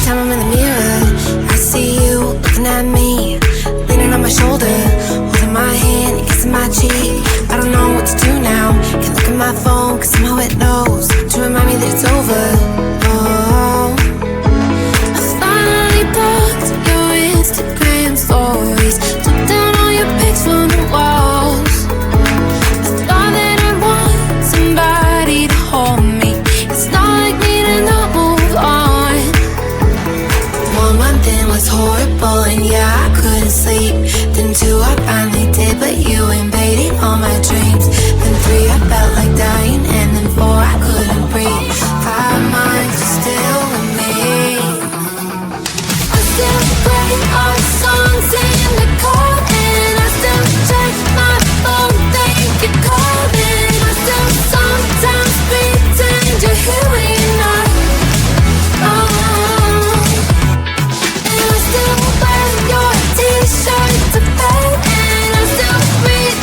time I'm in the mirror, I see you looking at me, leaning on my shoulder, holding my hand, kissing my cheek. I don't know what to do now. Can't look at my phone, cause somehow it knows to remind me that it's over. Oh, I finally blocked your Instagram stories, took down all your pics from the walls. I thought that I'd want somebody to hold me. It's not like me to not move on. 1 month in was horrible, and yeah, I couldn't sleep. Then 2, I finally did, but you invaded all my dreams. Then 3, I felt like dying, and then 4, I couldn't breathe. 5 months, you're still with me. I still play our songs in the car, and I still check my phone, think you're calling. I still sometimes pretend you're here when you're not. And I still wear your t-shirt to bed, and I still read